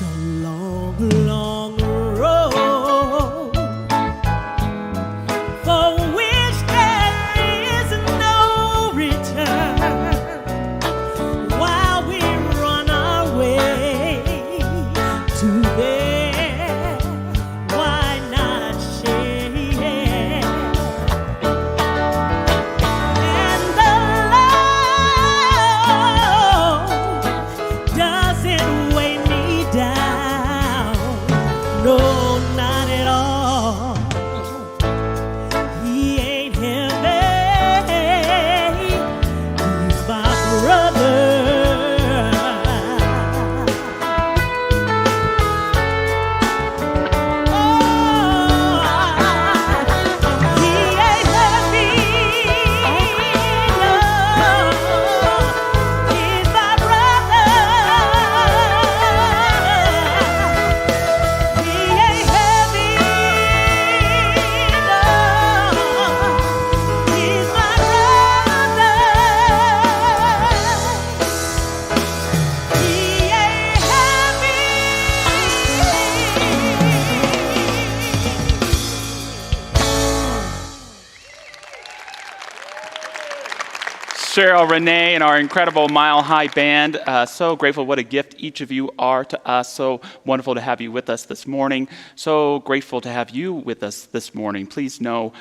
a long, long road for which there is no return. While we run our way to there, why not share? And the Lord doesn't weigh me down, no, not at all. He ain't heavy, he's my brother. He ain't heavy, no, he's my brother. He ain't heavy, no, he's my brother. He ain't heavy. Cheryl, Renee, and our incredible Mile High Band. So grateful what a gift each of you are to us. So wonderful to have you with us this morning. So grateful to have you with us this morning. Please know,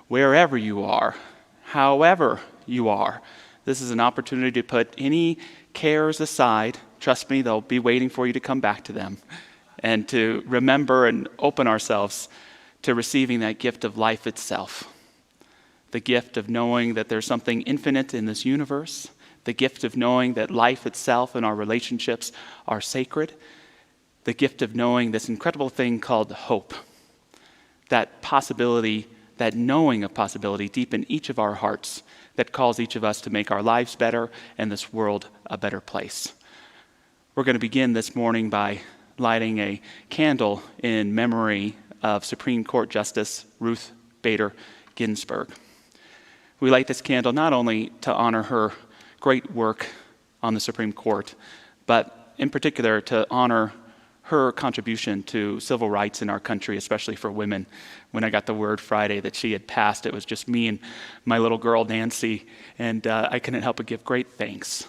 wherever you are, however you are, this is an opportunity to put any cares aside. Trust me, they'll be waiting for you to come back to them. And to remember and open ourselves to receiving that gift of life itself. The gift of knowing that there's something infinite in this universe, the gift of knowing that life itself and our relationships are sacred, the gift of knowing this incredible thing called hope, that possibility, that knowing of possibility deep in each of our hearts that calls each of us to make our lives better and this world a better place. We're going to begin this morning by lighting a candle in memory of Supreme Court Justice Ruth Bader Ginsburg. We light this candle not only to honor her great work on the Supreme Court, but in particular to honor her contribution to civil rights in our country, especially for women. When I got the word Friday that she had passed, it was just me and my little girl, Nancy, and I couldn't help but give great thanks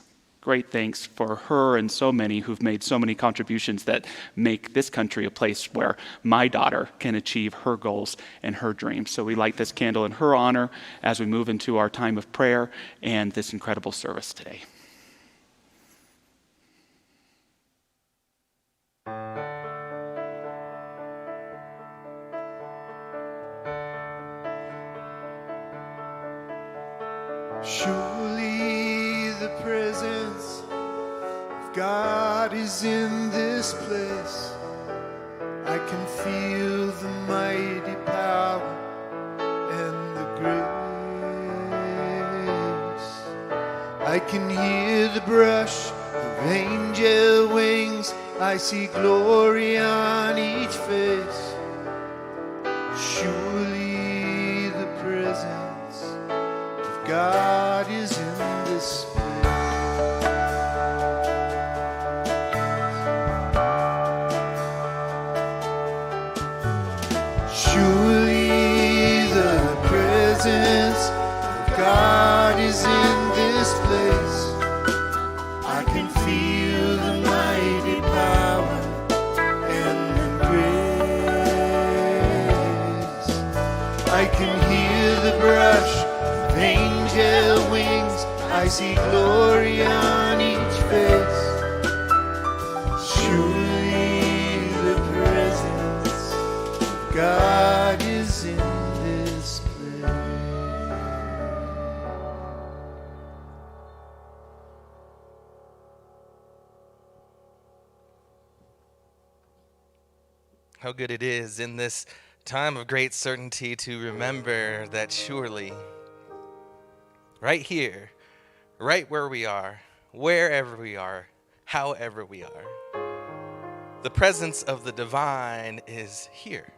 for her and so many who've made so many contributions that make this country a place where my daughter can achieve her goals and her dreams. So we light this candle in her honor as we move into our time of prayer and this incredible service today. Surely the presence of God is in this place. I can feel the mighty power and the grace. I can hear the brush of angel wings. I see glory on each face. Surely the presence of God is in this place. Surely the presence of God is in this place. I can feel the mighty power and the grace. I can hear the brush of angel wings. I see glory on each face. Surely the presence of God is in this place. How good it is in this time of great certainty to remember that surely, right here, right where we are, wherever we are, however we are, the presence of the divine is here.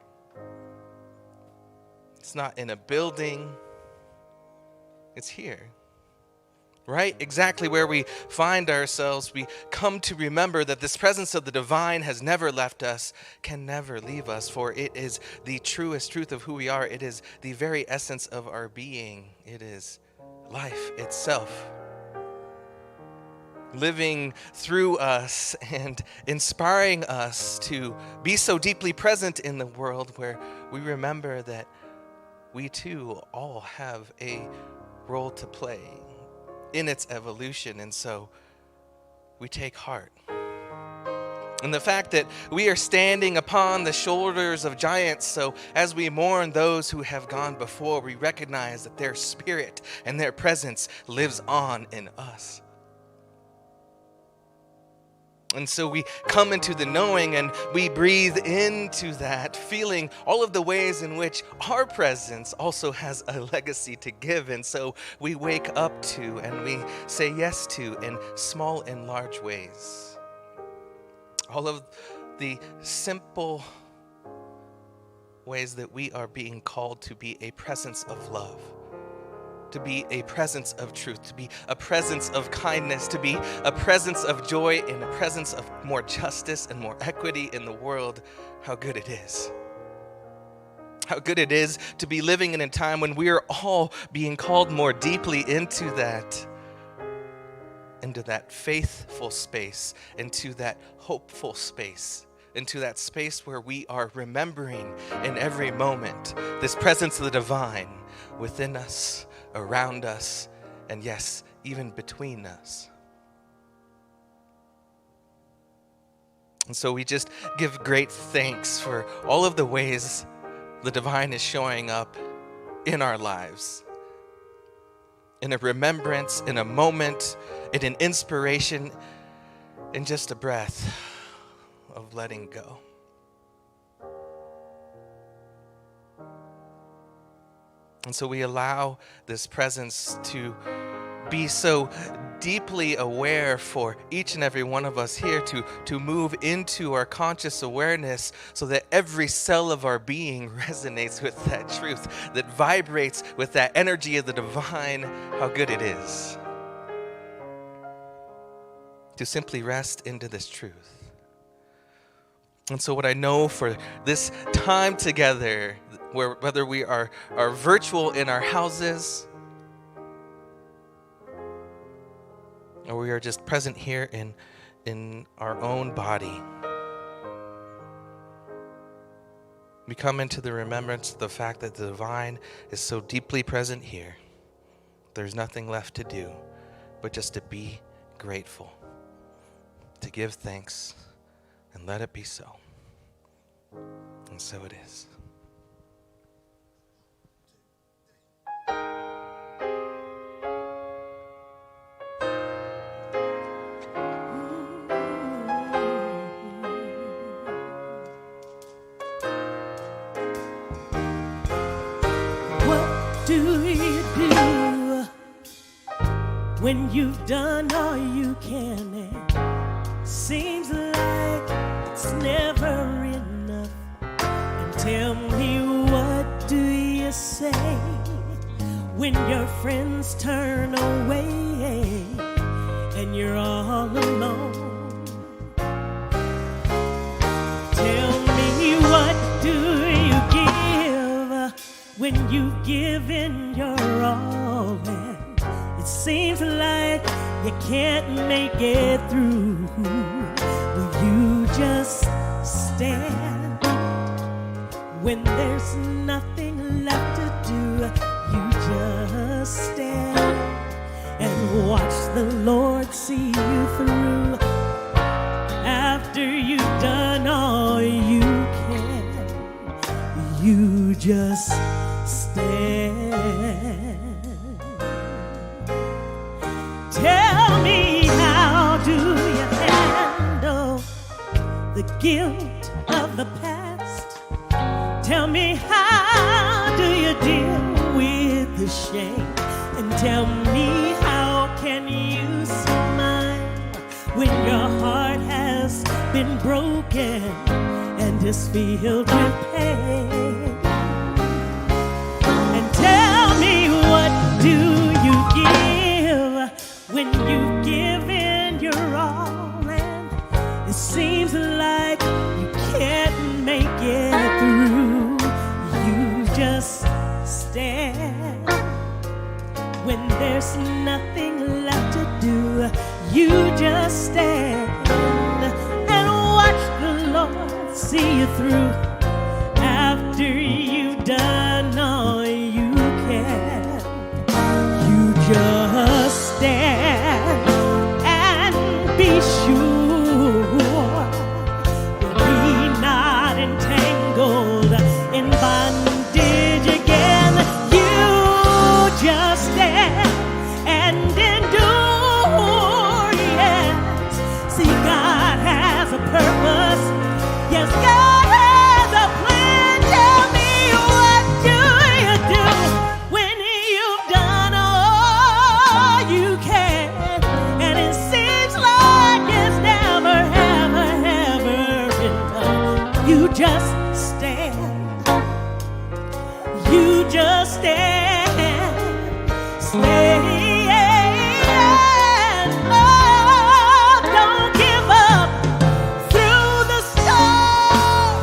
It's not in a building, it's here. right? Exactly where we find ourselves, we come to remember that this presence of the divine has never left us, can never leave us, for it is the truest truth of who we are. It is the very essence of our being. It is life itself, living through us and inspiring us to be so deeply present in the world, where we remember that we too all have a role to play in its evolution. And so we take heart in the fact that we are standing upon the shoulders of giants. So as we mourn those who have gone before, we recognize that their spirit and their presence lives on in us. And so we come into the knowing and we breathe into that, feeling all of the ways in which our presence also has a legacy to give. And so we wake up to and we say yes to in small and large ways. All of the simple ways that we are being called to be a presence of love, to be a presence of truth, to be a presence of kindness, to be a presence of joy, and a presence of more justice and more equity in the world. How good it is. How good it is to be living in a time when we are all being called more deeply into that faithful space, into that hopeful space, into that space where we are remembering in every moment this presence of the divine within us, around us, and yes, even between us. And so we just give great thanks for all of the ways the divine is showing up in our lives. In a remembrance, in a moment, in an inspiration, in just a breath of letting go. And so we allow this presence to be so deeply aware for each and every one of us here, to move into our conscious awareness so that every cell of our being resonates with that truth, that vibrates with that energy of the divine. How good it is to simply rest into this truth. And so what I know for this time together, whether we are virtual in our houses, or we are just present here in our own body, we come into the remembrance of the fact that the divine is so deeply present here. There's nothing left to do but just to be grateful, to give thanks, and let it be so. And so it is. What do you do when you've done all you can? It seems like it's never enough. And tell me, what do you say when your friends turn away and you're all alone? Tell me, what do you give when you've given your all and it seems like you can't make it through? Will you just stand when there's nothing left to do? You just stand and watch the Lord see you through. After you've done all you can, you just stand. Tell me, how do you handle the guilt of the past? Tell me, how do you deal with the shame? And tell me, how can you smile when your heart has been broken and is filled with pain? And tell me, what do you give you just stand and watch the Lord see you through. After you've done all you can, you just stand and be sure you'll be not entangled in bondage again. You just stand and endure, yes. See, God has a purpose. Yes, God has a plan. Tell me, what do you do when you've done all you can? And it seems like it's never, ever, ever enough. You just stand. You just stand. Stand. Oh, don't give up. Through the storm,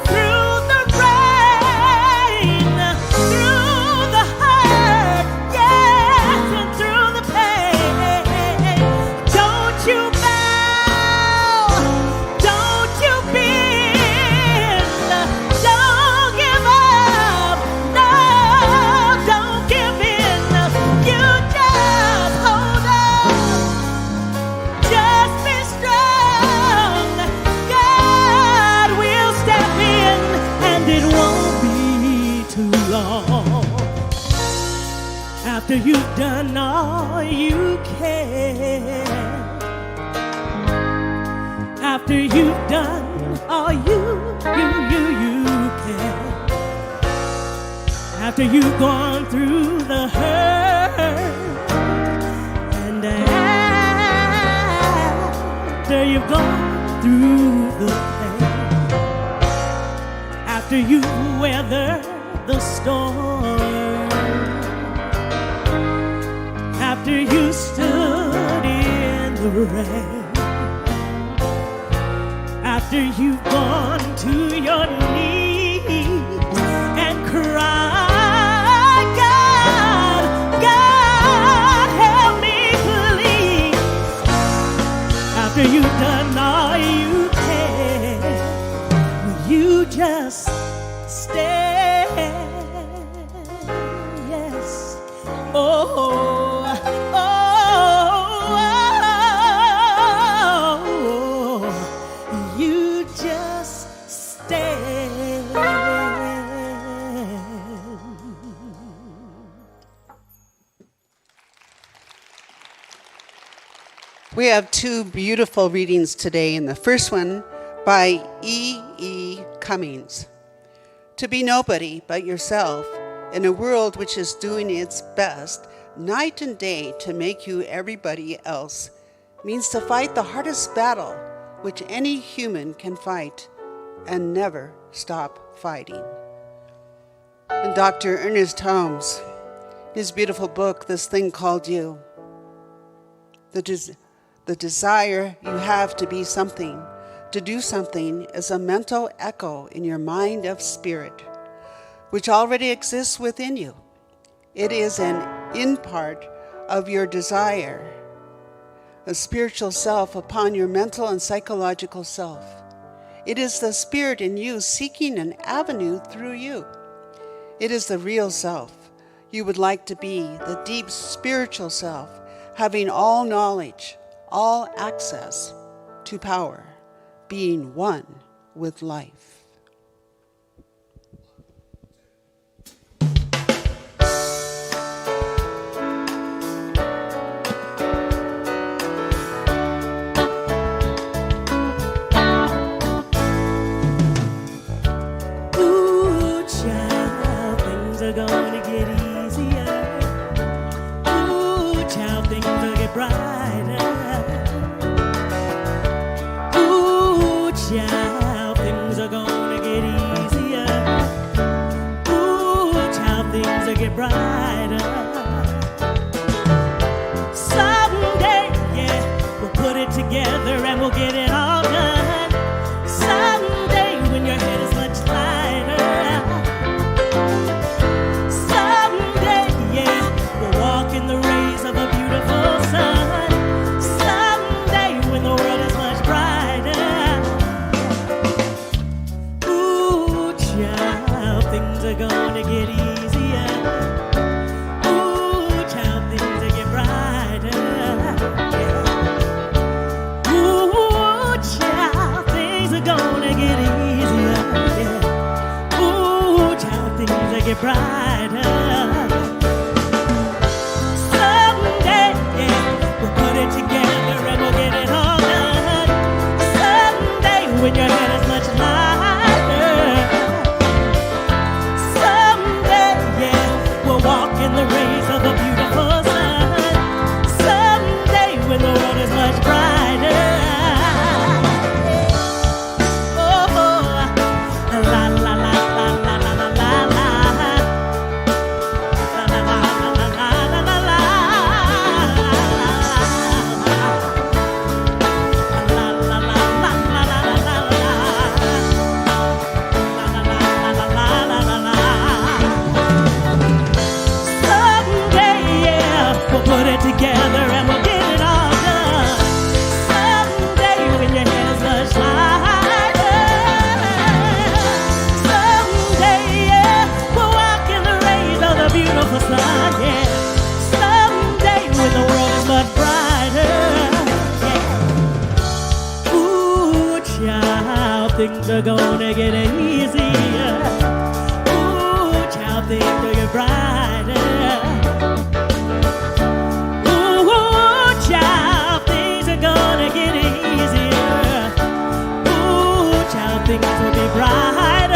through the rain, through the hurt, yes, and through the pain. Don't you bow, don't you bend, don't give up, no, don't give in. You just hold on. Just be strong. God will step in, and it won't be too long. After you've done all you can, after you've done all you can, after you've gone through the hurt, and after you've gone through the pain, after you weather the storm, after you stood in the rain, after you've gone to your knees and cried, God, God, help me please. After you've done all you can, will you just stand? Yes. Oh, you just stand. We have two beautiful readings today, and the first one by E. Cummings. To be nobody but yourself in a world which is doing its best night and day to make you everybody else means to fight the hardest battle which any human can fight and never stop fighting. And Dr. Ernest Holmes, his beautiful book, This Thing Called You, the desire you have to be something, to do something, is a mental echo in your mind of spirit, which already exists within you. It is an in part of your desire, a spiritual self upon your mental and psychological self. It is the spirit in you seeking an avenue through you. It is the real self you would like to be, the deep spiritual self, having all knowledge, all access to power, being one with life. Ooh, child, things are gonna get easier. Ooh, child, things will get brighter. Ooh, child, things are gonna things are gonna get easier. Ooh, child, things are get brighter. Yeah. Ooh, child, things are gonna get easier. Yeah. Ooh, child, things are get brighter. Someday, yeah, we'll put it together and we'll get it all done. Someday, when your head is much lighter. Someday, yeah, we'll walk in the rays of a beautiful sun. Someday, when the world is much brighter. Oh, la la la la la la la la la. La la la la la la la la. La la la la la la la la. La la la la la la la la. Someday, yeah, we'll put it together and we'll get it all done. Someday, when your head is much lighter. Someday, yeah, we'll walk in the rays of the beautiful sun. Yeah. Someday, when the world is much brighter. Yeah. Ooh, child, things are gonna get easier. Ooh, child, things are get brighter. Ooh, child, things are gonna get easier. Ooh, child, things will be brighter.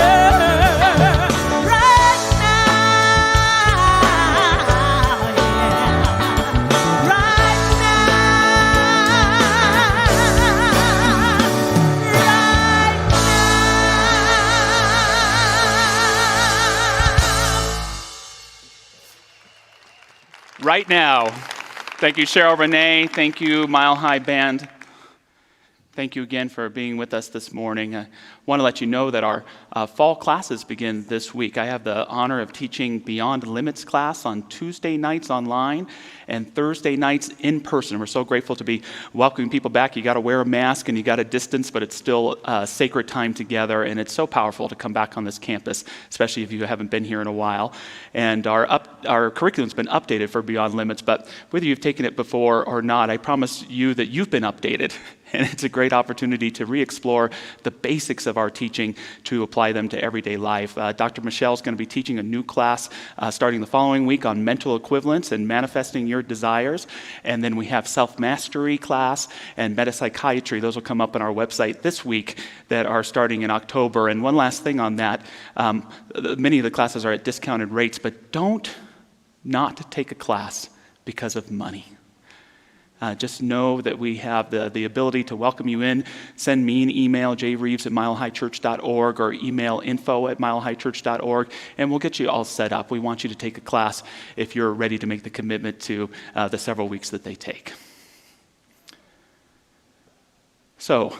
Right now, yeah. Right now. Right now. Thank you, Cheryl Renee. Thank you, Mile High Band. Thank you again for being with us this morning. I want to let you know that our fall classes begin this week. I have the honor of teaching Beyond Limits class on Tuesday nights online and Thursday nights in person. We're so grateful to be welcoming people back. You got to wear a mask and you got to distance, but it's still a sacred time together, and it's so powerful to come back on this campus, especially if you haven't been here in a while. And our curriculum's been updated for Beyond Limits, but whether you've taken it before or not, I promise you that you've been updated. And it's a great opportunity to re-explore the basics of our teaching to apply them to everyday life. Dr. Michelle's going to be teaching a new class starting the following week on mental equivalence and manifesting your desires. And then we have self-mastery class and metapsychiatry. Those will come up on our website this week that are starting in October. And one last thing on that, many of the classes are at discounted rates, but don't not take a class because of money. Just know that we have the ability to welcome you in. Send me an email, jreeves@milehighchurch.org, or email info@milehighchurch.org, and we'll get you all set up. We want you to take a class if you're ready to make the commitment to the several weeks that they take. So,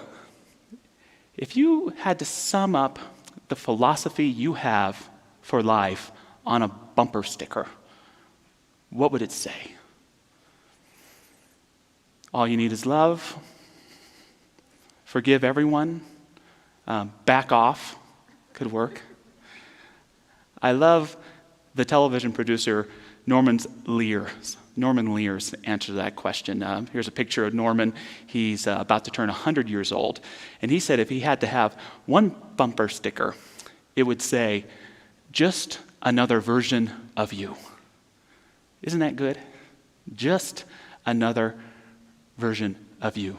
if you had to sum up the philosophy you have for life on a bumper sticker, what would it say? All you need is love, forgive everyone, back off, could work. I love the television producer Norman Lear's answer to that question. Here's a picture of Norman. He's about to turn 100 years old. And he said if he had to have one bumper sticker, it would say, just another version of you. Isn't that good? Just another version of you.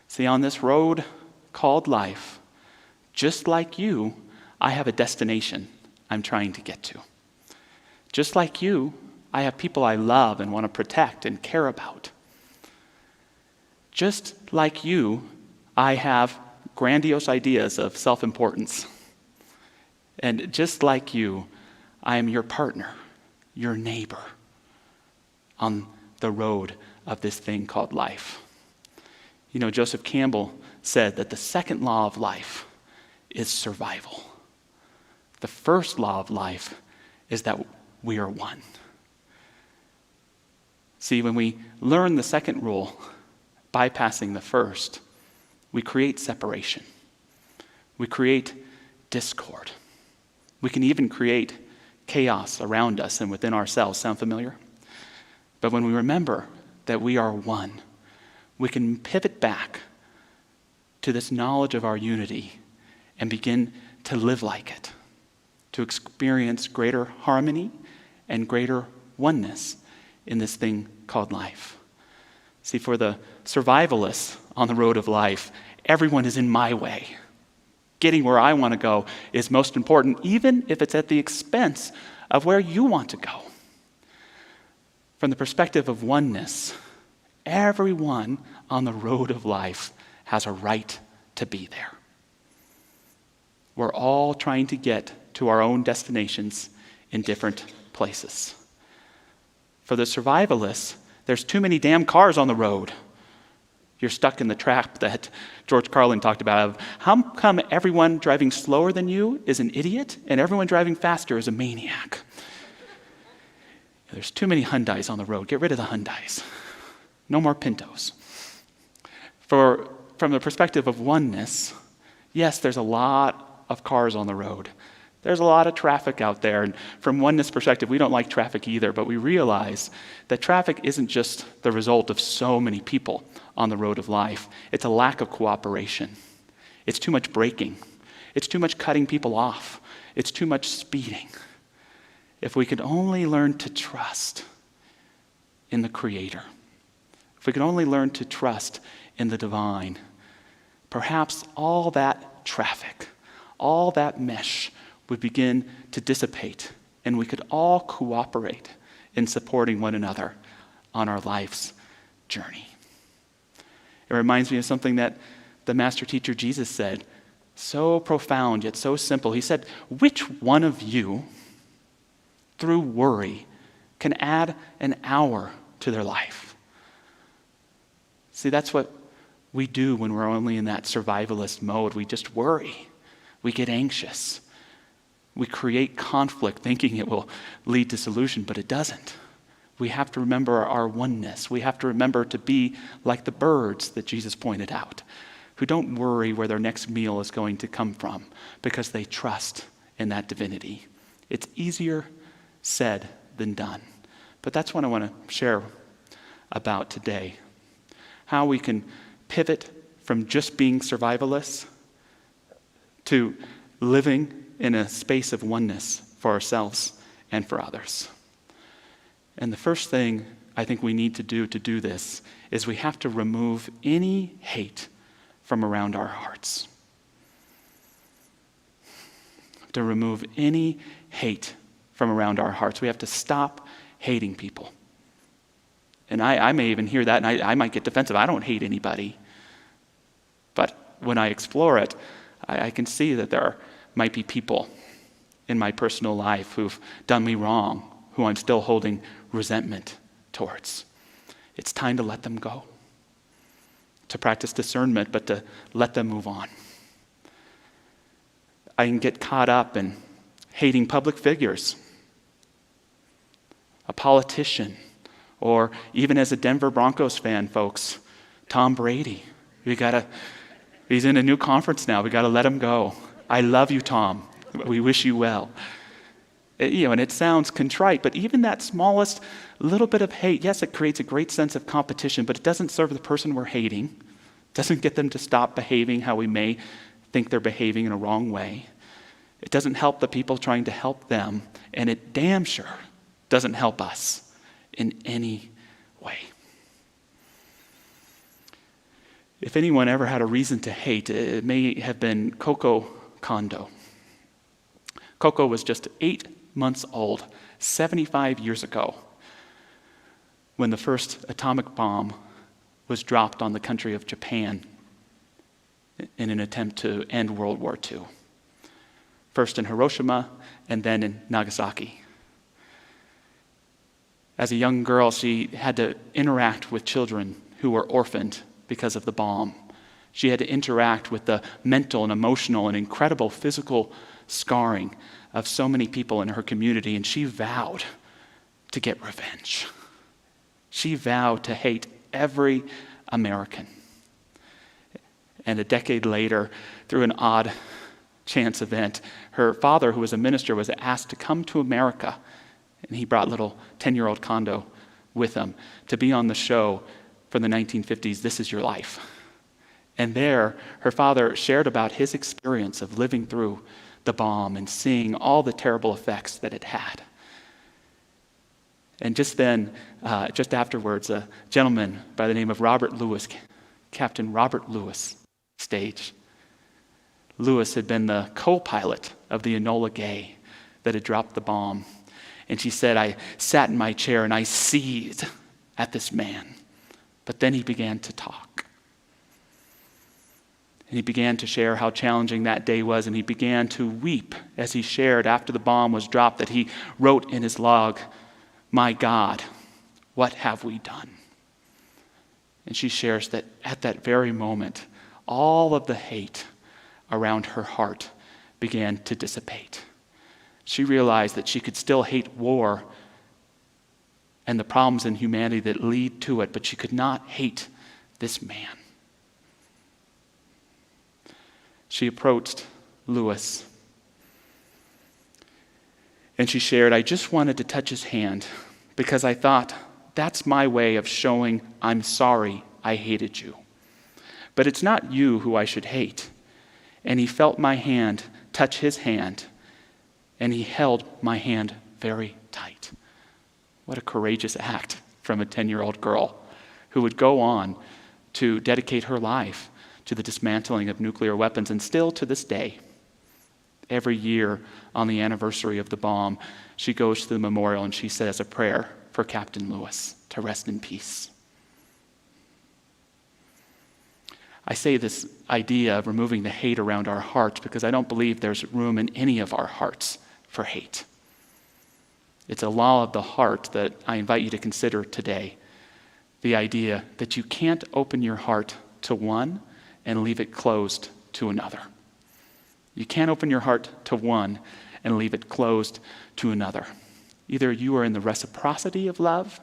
See, on this road called life, just like you, I have a destination I'm trying to get to. Just like you, I have people I love and want to protect and care about. Just like you, I have grandiose ideas of self-importance. And just like you, I am your partner, your neighbor on the road of this thing called life. You know, Joseph Campbell said that the second law of life is survival. The first law of life is that we are one. See, when we learn the second rule, bypassing the first, we create separation. We create discord. We can even create chaos around us and within ourselves. Sound familiar? But when we remember that we are one, we can pivot back to this knowledge of our unity and begin to live like it, to experience greater harmony and greater oneness in this thing called life. See, for the survivalists on the road of life, everyone is in my way. Getting where I want to go is most important, even if it's at the expense of where you want to go. From the perspective of oneness, everyone on the road of life has a right to be there. We're all trying to get to our own destinations in different places. For the survivalists, there's too many damn cars on the road. You're stuck in the trap that George Carlin talked about of how come everyone driving slower than you is an idiot and everyone driving faster is a maniac? There's too many Hyundais on the road. Get rid of the Hyundais. No more Pintos. From the perspective of oneness, yes, there's a lot of cars on the road. There's a lot of traffic out there. And from oneness perspective, we don't like traffic either, but we realize that traffic isn't just the result of so many people on the road of life. It's a lack of cooperation. It's too much braking. It's too much cutting people off. It's too much speeding. If we could only learn to trust in the Creator, if we could only learn to trust in the divine, perhaps all that traffic, all that mesh would begin to dissipate, and we could all cooperate in supporting one another on our life's journey. It reminds me of something that the master teacher Jesus said, so profound yet so simple. He said, which one of you, through worry, can add an hour to their life? See, that's what we do when we're only in that survivalist mode. We just worry. We get anxious. We create conflict thinking it will lead to solution, but it doesn't. We have to remember our oneness. We have to remember to be like the birds that Jesus pointed out, who don't worry where their next meal is going to come from because they trust in that divinity. It's easier said than done. But that's what I want to share about today. How we can pivot from just being survivalists to living in a space of oneness for ourselves and for others. And the first thing I think we need to do this is we have to remove any hate from around our hearts. To remove any hate from around our hearts. We have to stop hating people. And I may even hear that, and I might get defensive. I don't hate anybody. But when I explore it, I can see that there might be people in my personal life who've done me wrong, who I'm still holding resentment towards. It's time to let them go. To practice discernment, but to let them move on. I can get caught up in hating public figures, a politician, or even as a Denver Broncos fan, folks, Tom Brady. He's in a new conference now. We got to let him go. I love you, Tom. We wish you well. And it sounds contrite, but even that smallest little bit of hate, yes, it creates a great sense of competition, but it doesn't serve the person we're hating. It doesn't get them to stop behaving how we may think they're behaving in a wrong way. It doesn't help the people trying to help them, and it damn sure doesn't help us in any way. If anyone ever had a reason to hate, it may have been Coco Kondo. Coco was just 8 months old, 75 years ago, when the first atomic bomb was dropped on the country of Japan in an attempt to end World War II. First in Hiroshima and then in Nagasaki. As a young girl, she had to interact with children who were orphaned because of the bomb. She had to interact with the mental and emotional and incredible physical scarring of so many people in her community, and she vowed to get revenge. She vowed to hate every American. And a decade later, through an odd chance event. Her father, who was a minister, was asked to come to America, and he brought little 10-year-old Kondo with him to be on the show for the 1950s, This Is Your Life. And there, her father shared about his experience of living through the bomb and seeing all the terrible effects that it had. And just then, just afterwards, a gentleman by the name of Robert Lewis, Captain Robert Lewis, staged. Lewis had been the co-pilot of the Enola Gay that had dropped the bomb. And she said, I sat in my chair and I seethed at this man. But then he began to talk. And he began to share how challenging that day was, and he began to weep as he shared after the bomb was dropped that he wrote in his log, My God, what have we done? And she shares that at that very moment, all of the hate around her heart began to dissipate. She realized that she could still hate war and the problems in humanity that lead to it, but she could not hate this man. She approached Lewis and she shared, I just wanted to touch his hand because I thought that's my way of showing I'm sorry I hated you. But it's not you who I should hate. And he felt my hand touch his hand, and he held my hand very tight. What a courageous act from a 10-year-old girl who would go on to dedicate her life to the dismantling of nuclear weapons. And still to this day, every year on the anniversary of the bomb, she goes to the memorial and she says a prayer for Captain Lewis to rest in peace. I say this idea of removing the hate around our hearts because I don't believe there's room in any of our hearts for hate. It's a law of the heart that I invite you to consider today. The idea that you can't open your heart to one and leave it closed to another. You can't open your heart to one and leave it closed to another. Either you are in the reciprocity of love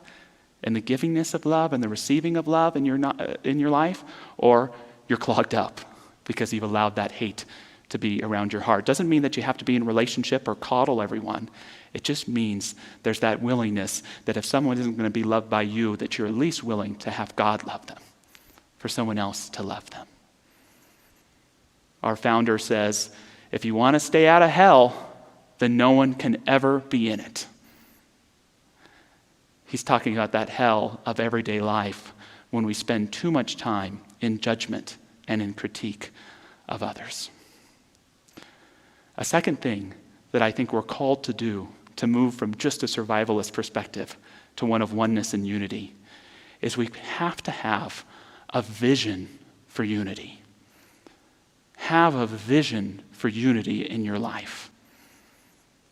and the givingness of love and the receiving of love in your life, or you're clogged up because you've allowed that hate to be around your heart. Doesn't mean that you have to be in a relationship or coddle everyone. It just means there's that willingness that if someone isn't going to be loved by you, that you're at least willing to have God love them, for someone else to love them. Our founder says, if you want to stay out of hell, then no one can ever be in it. He's talking about that hell of everyday life when we spend too much time in judgment and in critique of others. A second thing that I think we're called to do to move from just a survivalist perspective to one of oneness and unity is we have to have a vision for unity. Have a vision for unity in your life.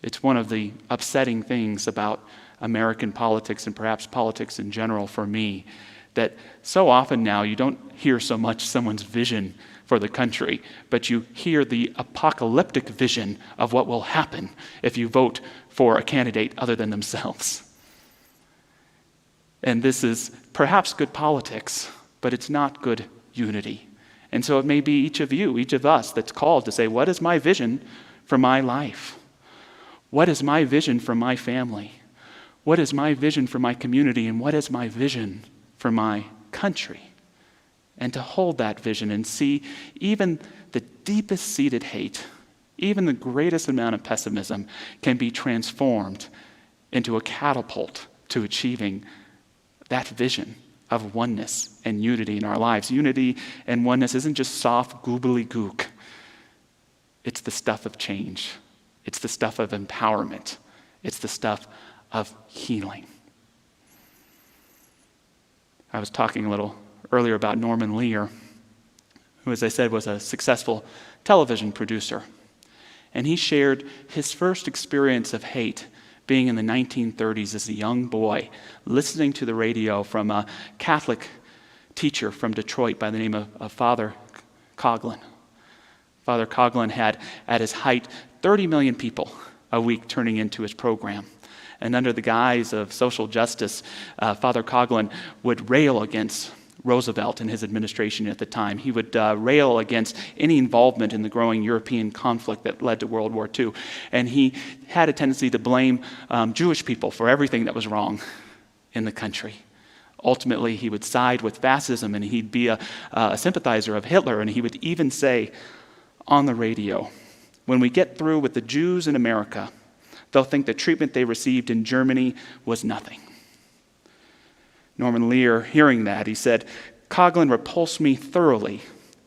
It's one of the upsetting things about American politics and perhaps politics in general for me, that so often now you don't hear so much someone's vision for the country, but you hear the apocalyptic vision of what will happen if you vote for a candidate other than themselves. And this is perhaps good politics, but it's not good unity. And so it may be each of you, each of us, that's called to say, what is my vision for my life? What is my vision for my family? What is my vision for my community? And what is my vision for my country? And to hold that vision and see even the deepest seated hate, even the greatest amount of pessimism can be transformed into a catapult to achieving that vision of oneness and unity in our lives. Unity and oneness isn't just soft goobly-gook. It's the stuff of change. It's the stuff of empowerment. It's the stuff of healing. I was talking a little earlier about Norman Lear, who, as I said, was a successful television producer. And he shared his first experience of hate being in the 1930s as a young boy, listening to the radio from a Catholic teacher from Detroit by the name of Father Coughlin. Father Coughlin had, at his height, 30 million people a week turning into his program. And under the guise of social justice, Father Coughlin would rail against Roosevelt and his administration at the time. He would rail against any involvement in the growing European conflict that led to World War II. And he had a tendency to blame Jewish people for everything that was wrong in the country. Ultimately, he would side with fascism, and he'd be a sympathizer of Hitler, and he would even say on the radio, when we get through with the Jews in America, they'll think the treatment they received in Germany was nothing. Norman Lear, hearing that, he said, Coughlin repulsed me thoroughly,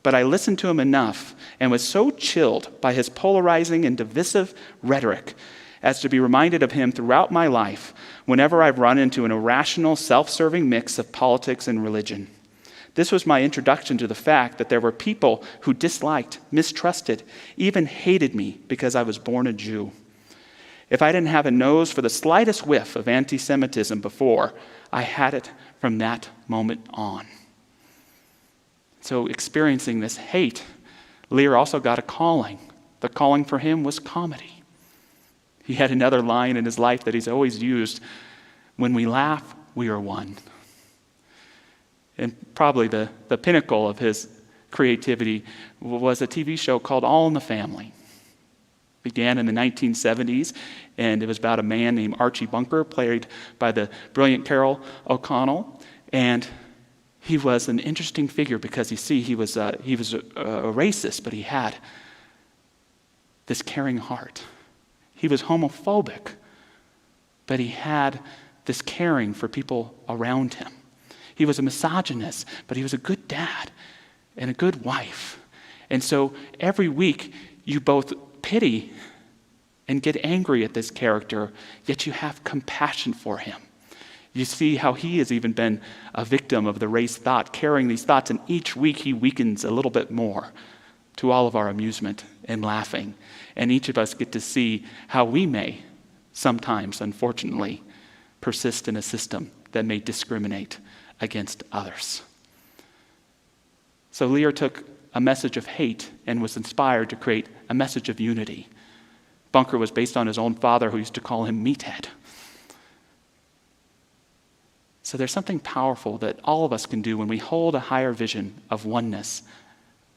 but I listened to him enough and was so chilled by his polarizing and divisive rhetoric as to be reminded of him throughout my life whenever I've run into an irrational, self-serving mix of politics and religion. This was my introduction to the fact that there were people who disliked, mistrusted, even hated me because I was born a Jew. If I didn't have a nose for the slightest whiff of anti-Semitism before, I had it from that moment on. So experiencing this hate, Lear also got a calling. The calling for him was comedy. He had another line in his life that he's always used, when we laugh, we are one. And probably the pinnacle of his creativity was a TV show called All in the Family. Began in the 1970s, and it was about a man named Archie Bunker, played by the brilliant Carol O'Connell. And he was an interesting figure because he was a racist, but he had this caring heart. He was homophobic, but he had this caring for people around him. He was a misogynist, but he was a good dad and a good wife. And so every week you both pity and get angry at this character, yet you have compassion for him. You see how he has even been a victim of the race thought, carrying these thoughts, and each week he weakens a little bit more, to all of our amusement and laughing. And each of us get to see how we may sometimes, unfortunately, persist in a system that may discriminate against others. So Lear took a message of hate and was inspired to create a message of unity. Bunker was based on his own father, who used to call him Meathead. So there's something powerful that all of us can do when we hold a higher vision of oneness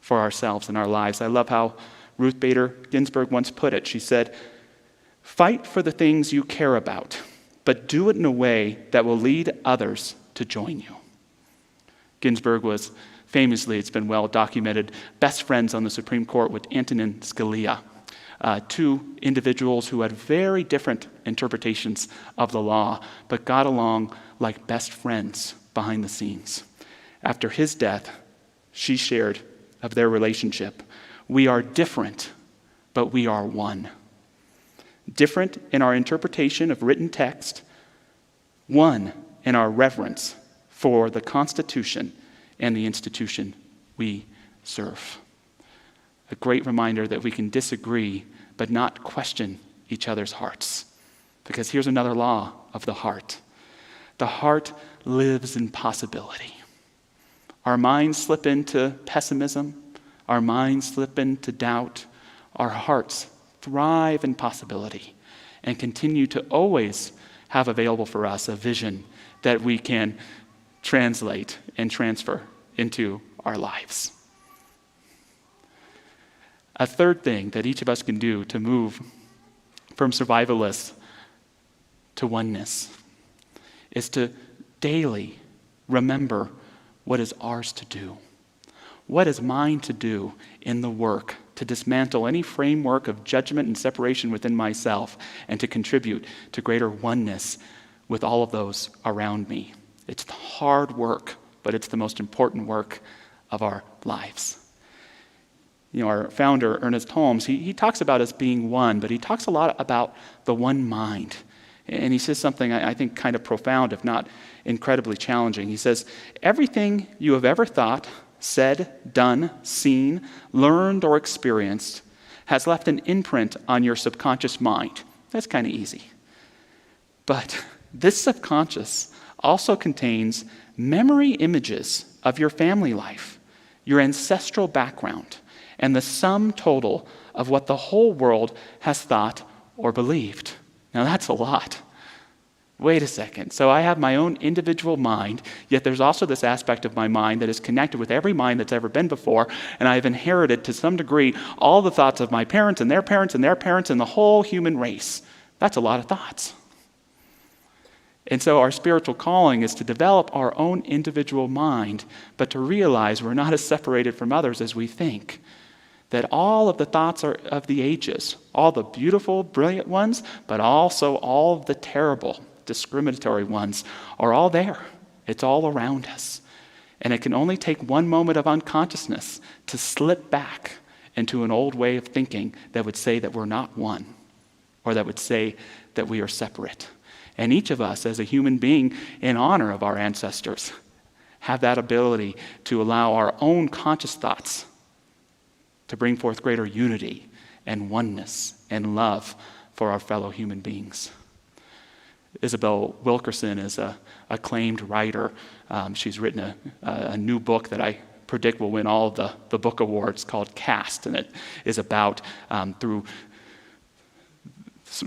for ourselves and our lives. I love how Ruth Bader Ginsburg once put it. She said, "Fight for the things you care about, but do it in a way that will lead others to join you." Ginsburg was famously, it's been well documented, best friends on the Supreme Court with Antonin Scalia, two individuals who had very different interpretations of the law, but got along like best friends behind the scenes. After his death, she shared of their relationship, "We are different, but we are one." Different in our interpretation of written text, one in our reverence for the Constitution and the institution we serve. A great reminder that we can disagree but not question each other's hearts. Because here's another law of the heart. The heart lives in possibility. Our minds slip into pessimism. Our minds slip into doubt. Our hearts thrive in possibility and continue to always have available for us a vision that we can translate and transfer into our lives. A third thing that each of us can do to move from survivalists to oneness is to daily remember what is ours to do. What is mine to do in the work to dismantle any framework of judgment and separation within myself and to contribute to greater oneness with all of those around me? It's the hard work, but it's the most important work of our lives. You know, our founder, Ernest Holmes, he talks about us being one, but he talks a lot about the one mind. And he says something I think kind of profound, if not incredibly challenging. He says, "Everything you have ever thought, said, done, seen, learned, or experienced has left an imprint on your subconscious mind." That's kind of easy. But this subconscious also contains memory images of your family life, your ancestral background, and the sum total of what the whole world has thought or believed. Now that's a lot. Wait a second. So I have my own individual mind, yet there's also this aspect of my mind that is connected with every mind that's ever been before, and I've inherited to some degree all the thoughts of my parents and their parents and their parents and the whole human race. That's a lot of thoughts. And so our spiritual calling is to develop our own individual mind, but to realize we're not as separated from others as we think. That all of the thoughts are of the ages, all the beautiful, brilliant ones, but also all of the terrible, discriminatory ones are all there. It's all around us. And it can only take one moment of unconsciousness to slip back into an old way of thinking that would say that we're not one, or that would say that we are separate. And each of us, as a human being, in honor of our ancestors, have that ability to allow our own conscious thoughts to bring forth greater unity and oneness and love for our fellow human beings. Isabel Wilkerson is an acclaimed writer. She's written a new book that I predict will win all of the book awards called Caste, and it is about through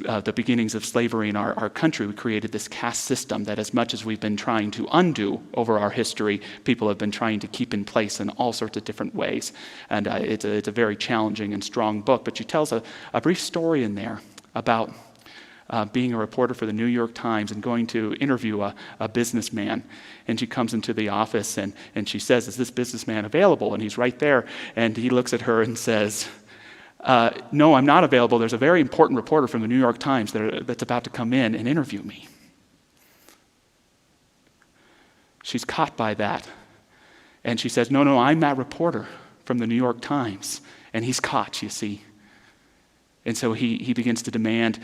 the beginnings of slavery in our country, we created this caste system that, as much as we've been trying to undo over our history, people have been trying to keep in place in all sorts of different ways. And it's a very challenging and strong book, but she tells a brief story in there about being a reporter for the New York Times and going to interview a businessman. And she comes into the office and she says, "Is this businessman available?" And he's right there, and he looks at her and says, "No, I'm not available. There's a very important reporter from the New York Times that's about to come in and interview me." She's caught by that. And she says, no, I'm that reporter from the New York Times. And he's caught, you see. And so he begins to demand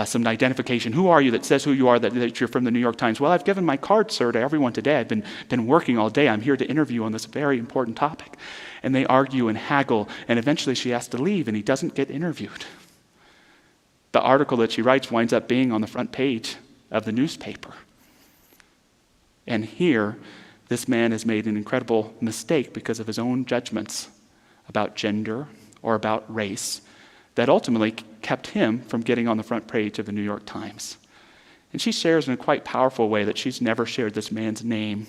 some identification. "Who are you that says who you are, that you're from the New York Times?" "Well, I've given my card, sir, to everyone today. I've been working all day. I'm here to interview on this very important topic." And they argue and haggle, and eventually she has to leave, and he doesn't get interviewed. The article that she writes winds up being on the front page of the newspaper. And here, this man has made an incredible mistake because of his own judgments about gender or about race that ultimately kept him from getting on the front page of the New York Times. And she shares in a quite powerful way that she's never shared this man's name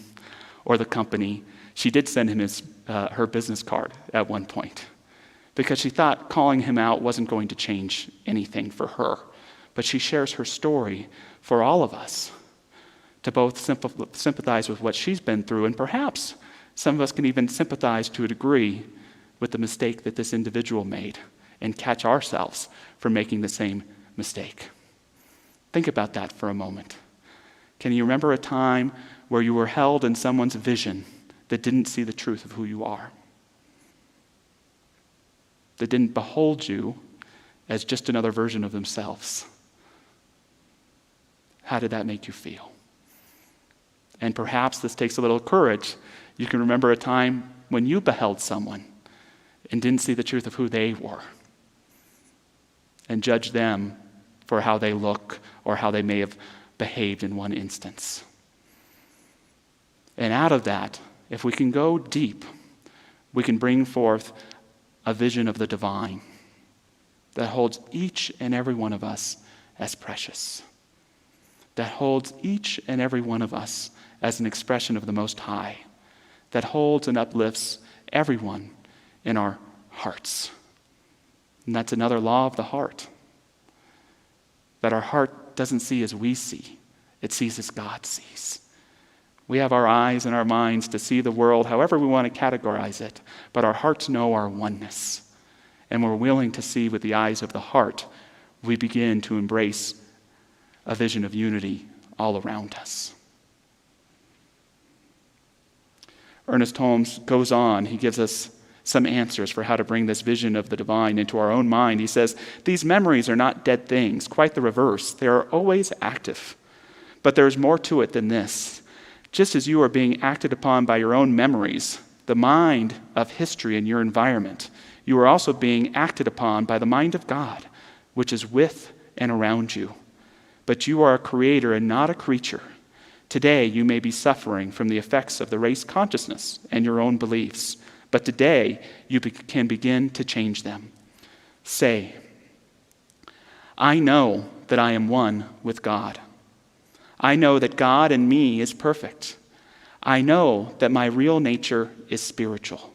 or the company. She did send him her business card at one point because she thought calling him out wasn't going to change anything for her. But she shares her story for all of us to both sympathize with what she's been through, and perhaps some of us can even sympathize to a degree with the mistake that this individual made and catch ourselves from making the same mistake. Think about that for a moment. Can you remember a time where you were held in someone's vision that didn't see the truth of who you are? That didn't behold you as just another version of themselves? How did that make you feel? And perhaps this takes a little courage. You can remember a time when you beheld someone and didn't see the truth of who they were and judge them for how they look or how they may have behaved in one instance. And out of that, if we can go deep, we can bring forth a vision of the divine that holds each and every one of us as precious, that holds each and every one of us as an expression of the Most High, that holds and uplifts everyone in our hearts. And that's another law of the heart, that our heart doesn't see as we see, it sees as God sees. We have our eyes and our minds to see the world however we want to categorize it, but our hearts know our oneness. And we're willing to see with the eyes of the heart, we begin to embrace a vision of unity all around us. Ernest Holmes goes on. He gives us some answers for how to bring this vision of the divine into our own mind. He says, "These memories are not dead things, quite the reverse. They are always active. But there is more to it than this. Just as you are being acted upon by your own memories, the mind of history in your environment, you are also being acted upon by the mind of God, which is with and around you. But you are a creator and not a creature. Today, you may be suffering from the effects of the race consciousness and your own beliefs, but today, you can begin to change them. Say, I know that I am one with God. I know that God in me is perfect. I know that my real nature is spiritual.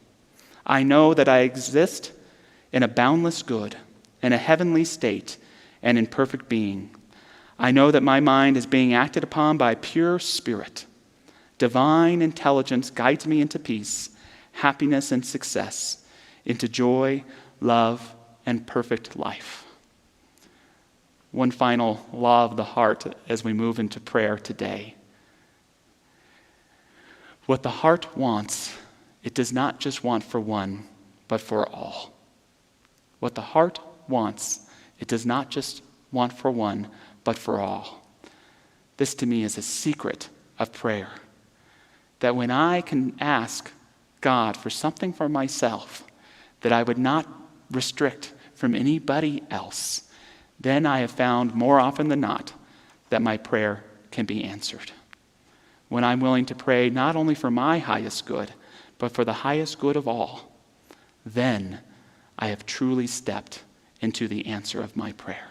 I know that I exist in a boundless good, in a heavenly state, and in perfect being. I know that my mind is being acted upon by pure spirit. Divine intelligence guides me into peace, happiness, and success, into joy, love, and perfect life. One final law of the heart as we move into prayer today. What the heart wants, it does not just want for one, but for all. What the heart wants, it does not just want for one, but for all. This to me is a secret of prayer. That when I can ask God for something for myself that I would not restrict from anybody else, then I have found more often than not that my prayer can be answered. When I'm willing to pray not only for my highest good, but for the highest good of all, then I have truly stepped into the answer of my prayer.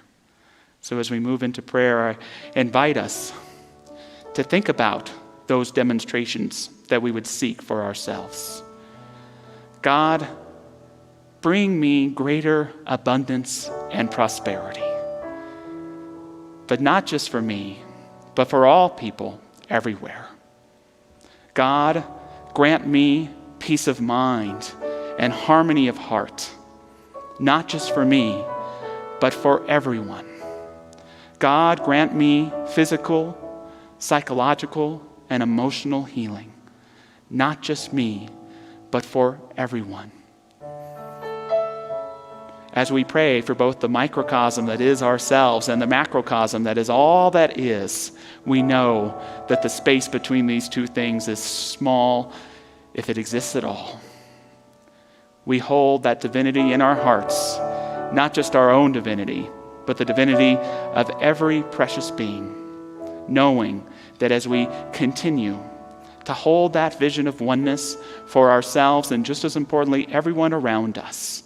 So as we move into prayer, I invite us to think about those demonstrations that we would seek for ourselves. God, bring me greater abundance and prosperity. But not just for me, but for all people everywhere. God, grant me peace of mind and harmony of heart, not just for me, but for everyone. God, grant me physical, psychological, and emotional healing, not just me, but for everyone. As we pray for both the microcosm that is ourselves and the macrocosm that is all that is, we know that the space between these two things is small, if it exists at all. We hold that divinity in our hearts, not just our own divinity, but the divinity of every precious being, knowing that as we continue to hold that vision of oneness for ourselves and just as importantly, everyone around us,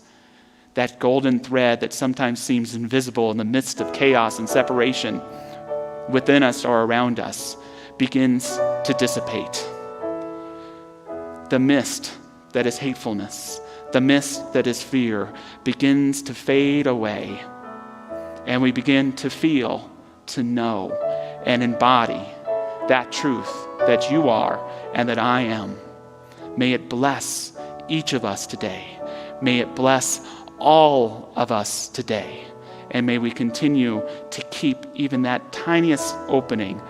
that golden thread that sometimes seems invisible in the midst of chaos and separation within us or around us begins to dissipate. The mist that is hatefulness, the mist that is fear begins to fade away, and we begin to feel, to know, and embody that truth that you are and that I am. May it bless each of us today. May it bless all of us today. And may we continue to keep even that tiniest opening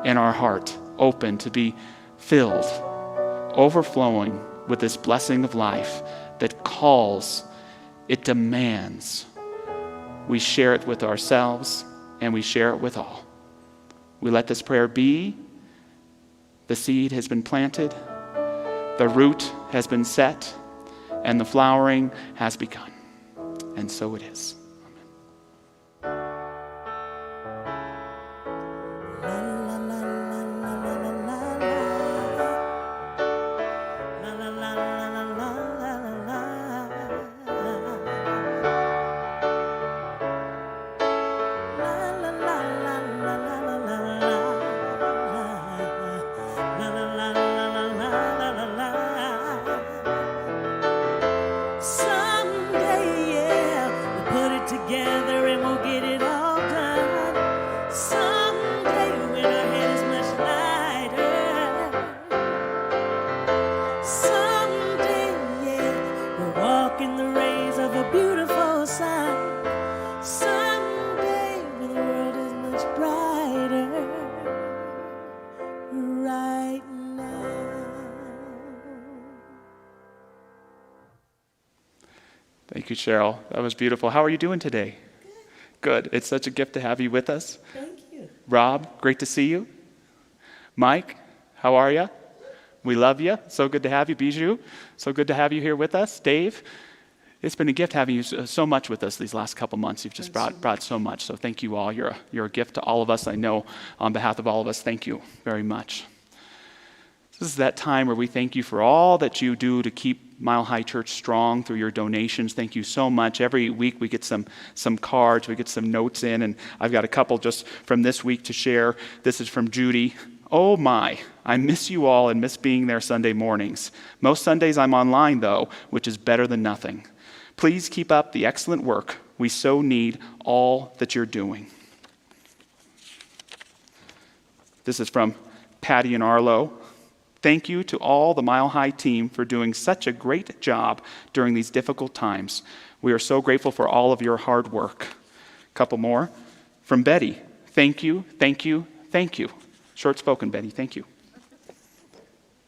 in our heart open to be filled, overflowing with this blessing of life that calls, it demands. We share it with ourselves and we share it with all. We let this prayer be. The seed has been planted, the root has been set, and the flowering has begun. And so it is. Thank you, Cheryl. That was beautiful. How are you doing today? Good. It's such a gift to have you with us. Thank you. Rob, great to see you. Mike, how are you? We love you. So good to have you. Bijou, so good to have you here with us. Dave, it's been a gift having you so much with us these last couple months. You've just brought so much. So thank you all. You're a gift to all of us. I know on behalf of all of us, thank you very much. This is that time where we thank you for all that you do to keep Mile High Church strong through your donations. Thank you so much. Every week we get some cards, we get some notes in, and I've got a couple just from this week to share. This is from Judy. Oh my, I miss you all and miss being there Sunday mornings. Most Sundays I'm online though, which is better than nothing. Please keep up the excellent work. We so need all that you're doing. This is from Patty and Arlo. Thank you to all the Mile High team for doing such a great job during these difficult times. We are so grateful for all of your hard work. A couple more. From Betty. Thank you, thank you, thank you. Short spoken, Betty, thank you.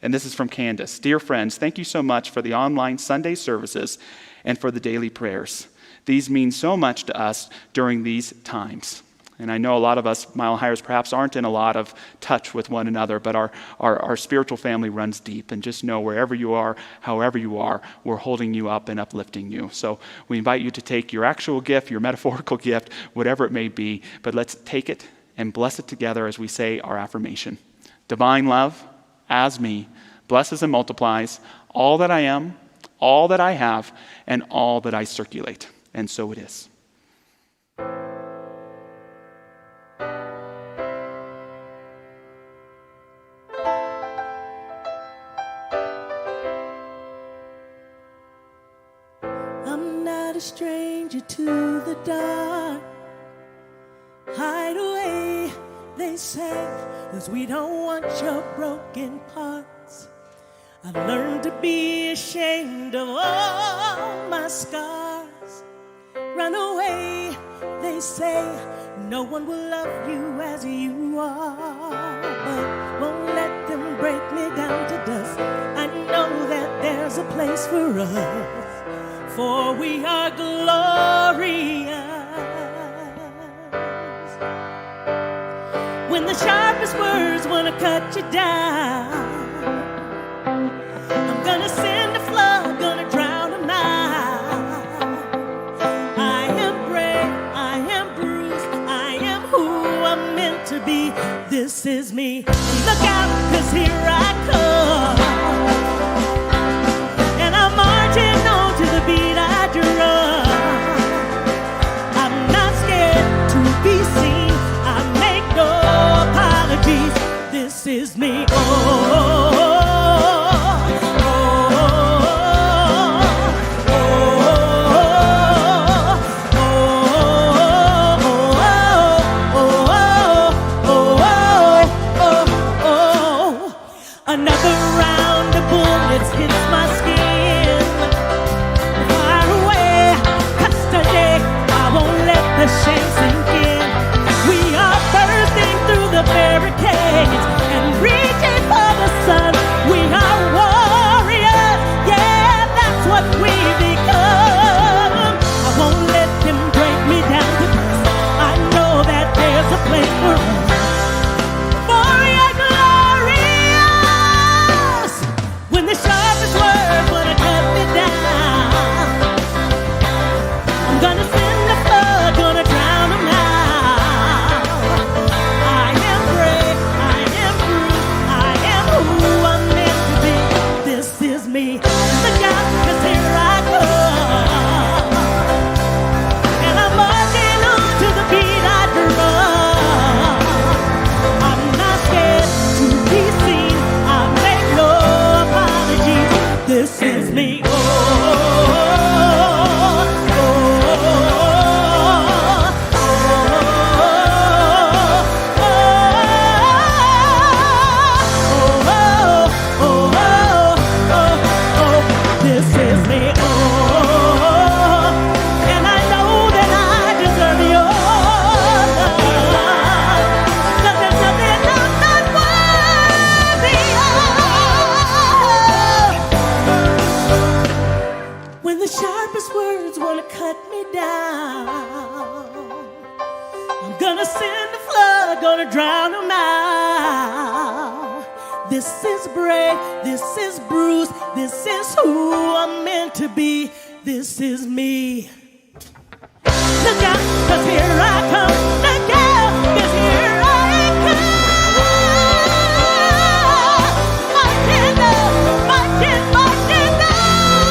And this is from Candace. Dear friends, thank you so much for the online Sunday services and for the daily prayers. These mean so much to us during these times. And I know a lot of us Mile Highers perhaps aren't in a lot of touch with one another, but our spiritual family runs deep. And just know wherever you are, however you are, we're holding you up and uplifting you. So we invite you to take your actual gift, your metaphorical gift, whatever it may be, but let's take it and bless it together as we say our affirmation. Divine love, as me, blesses and multiplies all that I am, all that I have, and all that I circulate. And so it is. I'm not a stranger to the dark. Hide away, they say, 'cause we don't want your broken parts. I've learned to be ashamed of all my scars. Run away, they say, no one will love you as you are. But won't let them break me down to dust. I know that there's a place for us, for we are glorious. When the sharpest words want to cut you down, I'm gonna send a flood, gonna drown them out. I am brave, I am bruised, I am who I'm meant to be. This is me. Look out, 'cause here I come. And I'm marching on to the beat I drum. I'm not scared to be seen. I make no apologies. This is me. Another round of bullets hits my skin. Fire away, 'cause today I won't let the shame sink in. We are bursting through the barricades and reaching for the sun. We are warriors, yeah, that's what we become. I won't let them break me down to dust. I know that there's a place for us. For your glorious. When the sharpest words wanna cut me down, I'm gonna send the flood, gonna drown them out. I am brave, I am bruised, I am who I'm meant to be. This is me. Look out, 'cause here I come. And I'm marching on to the beat I drum. I'm not scared to be seen. I make no apologies. This is me. This is me. And I know that I deserve your love. 'Cause there's nothing I'm not worthy of. When the sharpest words wanna cut me down, I'm gonna send the flood, gonna drown them out. This is brave, this is bruised, this is who I'm meant to be. This is me. Look out, 'cause here I come. Look out, 'cause here I come. Marching up, marching, marching up.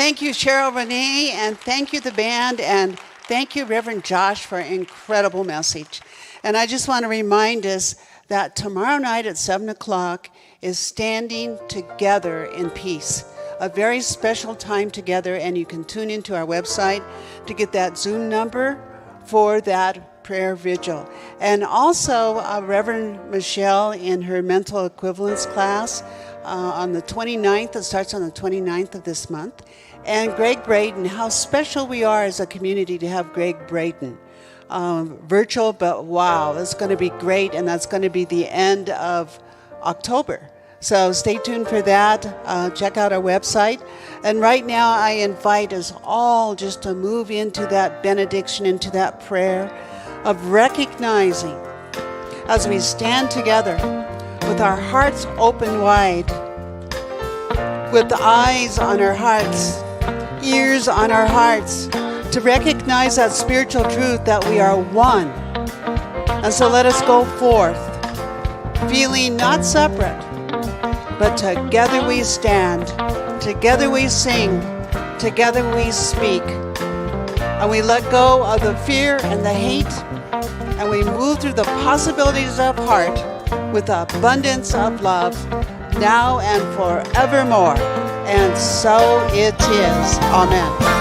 thank you, Cheryl Renee, and thank you, the band, and thank you, Reverend Josh, for an incredible message. And I just want to remind us that tomorrow night at 7 o'clock is Standing Together in Peace, a very special time together, and you can tune into our website to get that Zoom number for that prayer vigil. And also, Reverend Michelle in her mental equivalence class on the 29th, it starts on the 29th of this month. And Greg Braden, how special we are as a community to have Greg Braden. Virtual, but wow, it's going to be great, and that's going to be the end of October. So stay tuned for that. Check out our website. And right now, I invite us all just to move into that benediction, into that prayer of recognizing as we stand together with our hearts open wide, with the eyes on our hearts, ears on our hearts, to recognize that spiritual truth that we are one. And so let us go forth, feeling not separate, but together we stand, together we sing, together we speak. And we let go of the fear and the hate, and we move through the possibilities of heart with abundance of love, now and forevermore. And so it is. Amen.